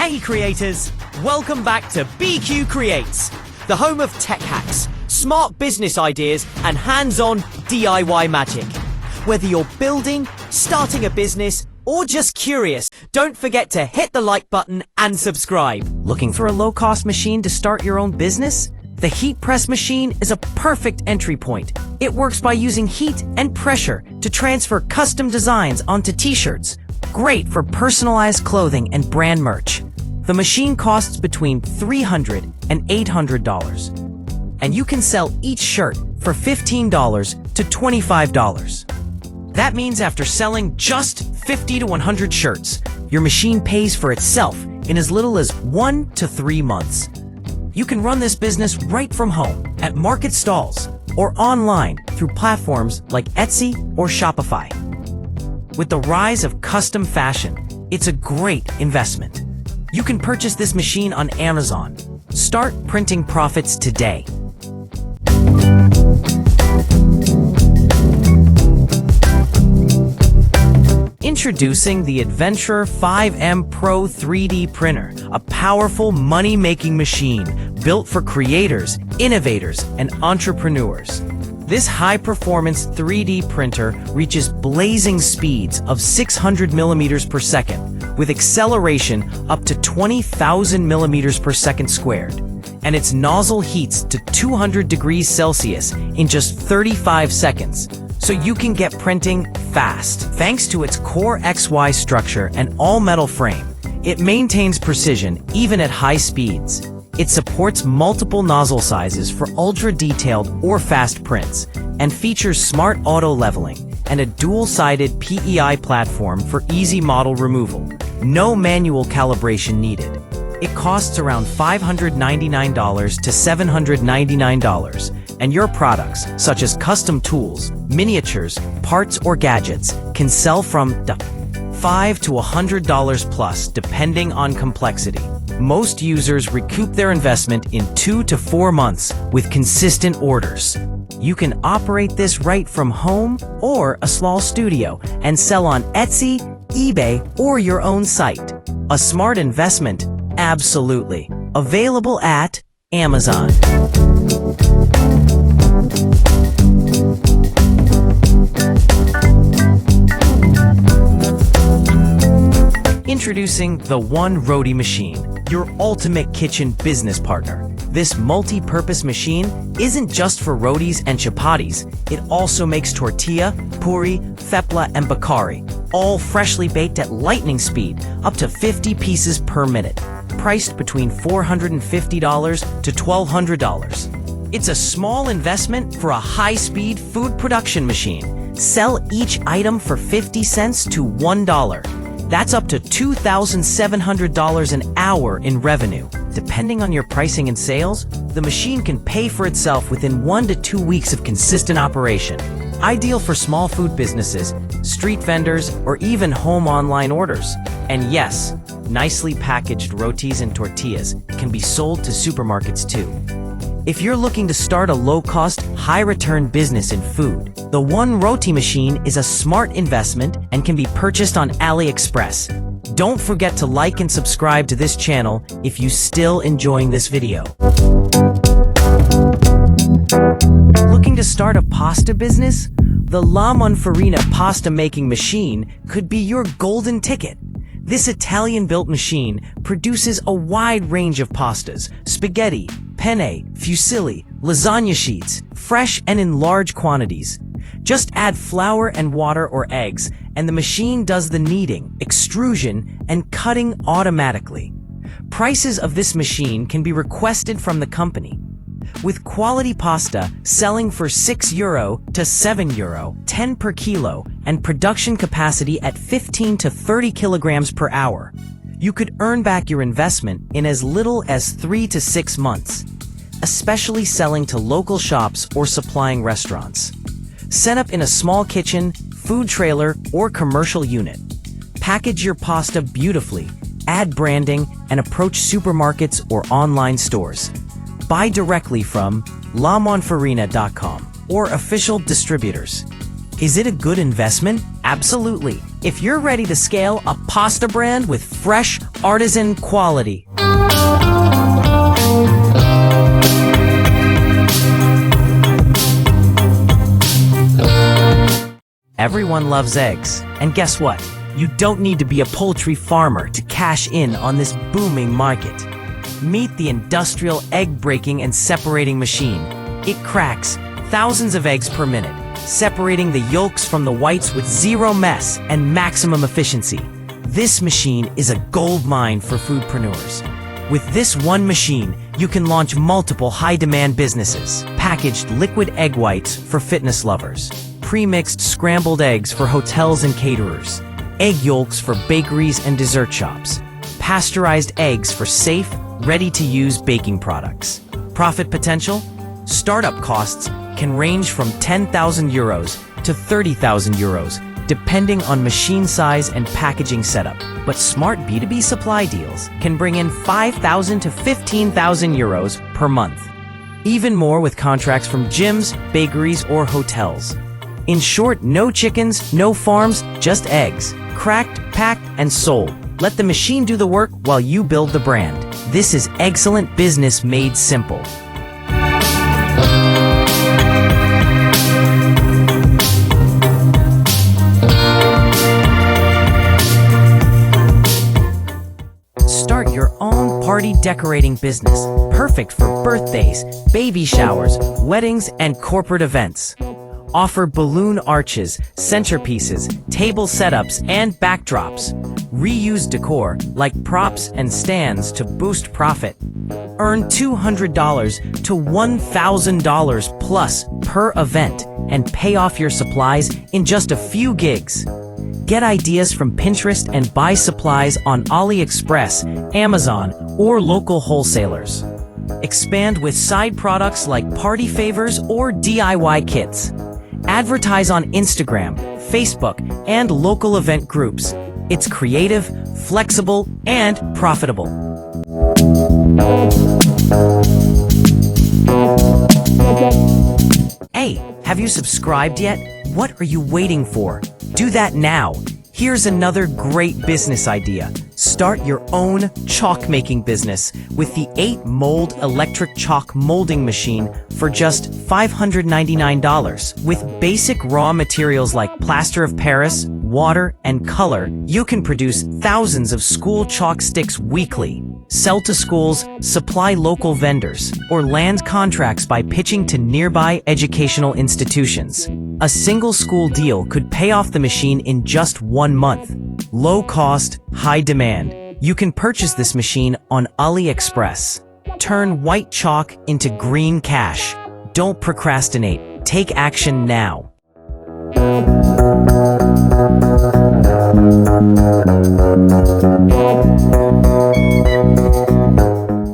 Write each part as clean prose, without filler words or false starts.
Hey creators, welcome back to BQ Creates, the home of tech hacks, smart business ideas, and hands-on DIY magic. Whether you're building, starting a business, or just curious, don't forget to hit the like button and subscribe. Looking for a low-cost machine to start your own business? The heat press machine is a perfect entry point. It works by using heat and pressure to transfer custom designs onto t-shirts. Great for personalized clothing and brand merch. The machine costs between $300 and $800, and you can sell each shirt for $15 to $25. That means after selling just 50 to 100 shirts, your machine pays for itself in as little as 1 to 3 months. You can run this business right from home, at market stalls, or online through platforms like Etsy or Shopify. With the rise of custom fashion, it's a great investment. You can purchase this machine on Amazon. Start printing profits today. Introducing the Adventurer 5M Pro 3D printer, a powerful money-making machine built for creators, innovators, and entrepreneurs. This high-performance 3D printer reaches blazing speeds of 600 millimeters per second, with acceleration up to 20,000 millimeters per second squared. And its nozzle heats to 200 degrees Celsius in just 35 seconds, so you can get printing fast. Thanks to its Core XY structure and all-metal frame, it maintains precision even at high speeds. It supports multiple nozzle sizes for ultra-detailed or fast prints, and features smart auto-leveling and a dual-sided PEI platform for easy model removal. No manual calibration needed. It costs around $599 to $799, and your products, such as custom tools, miniatures, parts, or gadgets, can sell from $5 to $100 plus, depending on complexity. Most users recoup their investment in 2 to 4 months with consistent orders. You can operate this right from home or a small studio and sell on Etsy, eBay, or your own site. A smart investment? Absolutely. Available at Amazon. Introducing the One Roti Machine, your ultimate kitchen business partner. This multi-purpose machine isn't just for rotis and chapatis. It also makes tortilla, puri, thepla, and bakari, all freshly baked at lightning speed, up to 50 pieces per minute. Priced between $450 to $1,200. It's a small investment for a high-speed food production machine. Sell each item for 50 cents to $1. That's up to $2,700 an hour in revenue. Depending on your pricing and sales, the machine can pay for itself within 1 to 2 weeks of consistent operation. Ideal for small food businesses, street vendors, or even home online orders. And yes, nicely packaged rotis and tortillas can be sold to supermarkets too. If you're looking to start a low-cost, high-return business in food, the One Roti Machine is a smart investment and can be purchased on AliExpress. Don't forget to like and subscribe to this channel if you're still enjoying this video. Looking to start a pasta business? The La Monfarina pasta making machine could be your golden ticket. This Italian-built machine produces a wide range of pastas: spaghetti, penne, fusilli, lasagna sheets, fresh and in large quantities. Just add flour and water or eggs, and the machine does the kneading, extrusion, and cutting automatically. Prices of this machine can be requested from the company, with quality pasta selling for €6 to €7, 10 per kilo, and production capacity at 15 to 30 kilograms per hour. You could earn back your investment in as little as 3 to 6 months, especially selling to local shops or supplying restaurants. Set up in a small kitchen, food trailer, or commercial unit. Package your pasta beautifully, add branding, and approach supermarkets or online stores. Buy directly from lamonfarina.com or official distributors. Is it a good investment? Absolutely. If you're ready to scale a pasta brand with fresh, artisan quality. Everyone loves eggs. And guess what? You don't need to be a poultry farmer to cash in on this booming market. Meet the industrial egg breaking and separating machine. It cracks thousands of eggs per minute, separating the yolks from the whites with zero mess and maximum efficiency. This machine is a gold mine for foodpreneurs. With this one machine, you can launch multiple high-demand businesses. Packaged liquid egg whites for fitness lovers. Pre-mixed scrambled eggs for hotels and caterers. Egg yolks for bakeries and dessert shops. Pasteurized eggs for safe, ready-to-use baking products. Profit potential? Startup costs can range from 10,000 euros to 30,000 euros, depending on machine size and packaging setup. But smart B2B supply deals can bring in 5,000 to 15,000 euros per month. Even more with contracts from gyms, bakeries, or hotels. In short, no chickens, no farms, just eggs. Cracked, packed, and sold. Let the machine do the work while you build the brand. This is excellent business made simple. Start your own party decorating business, perfect for birthdays, baby showers, weddings, and corporate events. Offer balloon arches, centerpieces, table setups, and backdrops. Reuse decor like props and stands to boost profit. Earn $200 to $1,000 plus per event and pay off your supplies in just a few gigs. Get ideas from Pinterest and buy supplies on AliExpress, Amazon, or local wholesalers. Expand with side products like party favors or DIY kits. Advertise on Instagram, Facebook, and local event groups. It's creative, flexible, and profitable. Hey, have you subscribed yet? What are you waiting for? Do that now. Here's another great business idea. Start your own chalk making business with the 8-mold electric chalk molding machine for just $599. With basic raw materials like plaster of Paris, water, and color, you can produce thousands of school chalk sticks weekly. Sell to schools, supply local vendors, or land contracts by pitching to nearby educational institutions. A single school deal could pay off the machine in just 1 month. Low cost, high demand. You can purchase this machine on AliExpress. Turn white chalk into green cash. Don't procrastinate. Take action now.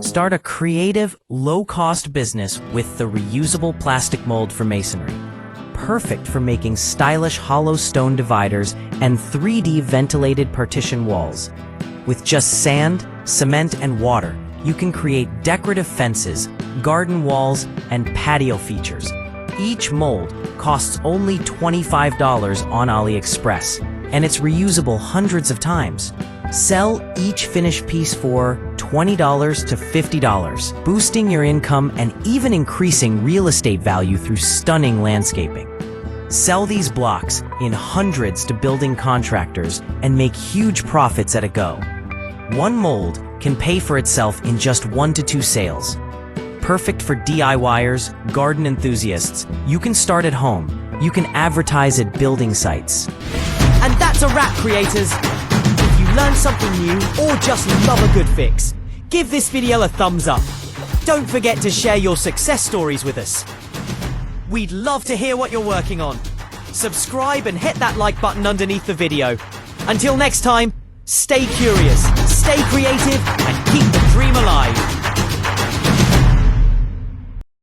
Start a creative, low-cost business with the reusable plastic mold for masonry. Perfect for making stylish hollow stone dividers and 3D ventilated partition walls. With just sand, cement, and water, you can create decorative fences, garden walls, and patio features. Each mold costs only $25 on AliExpress, and it's reusable hundreds of times. Sell each finished piece for $20 to $50, boosting your income and even increasing real estate value through stunning landscaping. Sell these blocks in hundreds to building contractors and make huge profits at a go. One mold can pay for itself in just 1 to 2 sales. Perfect for DIYers, garden enthusiasts. You can start at home. You can advertise at building sites. And that's a wrap, creators! If you learned something new or just love a good fix, give this video a thumbs up. Don't forget to share your success stories with us. We'd love to hear what you're working on. Subscribe and hit that like button underneath the video. Until next time, stay curious, stay creative, and keep the dream alive.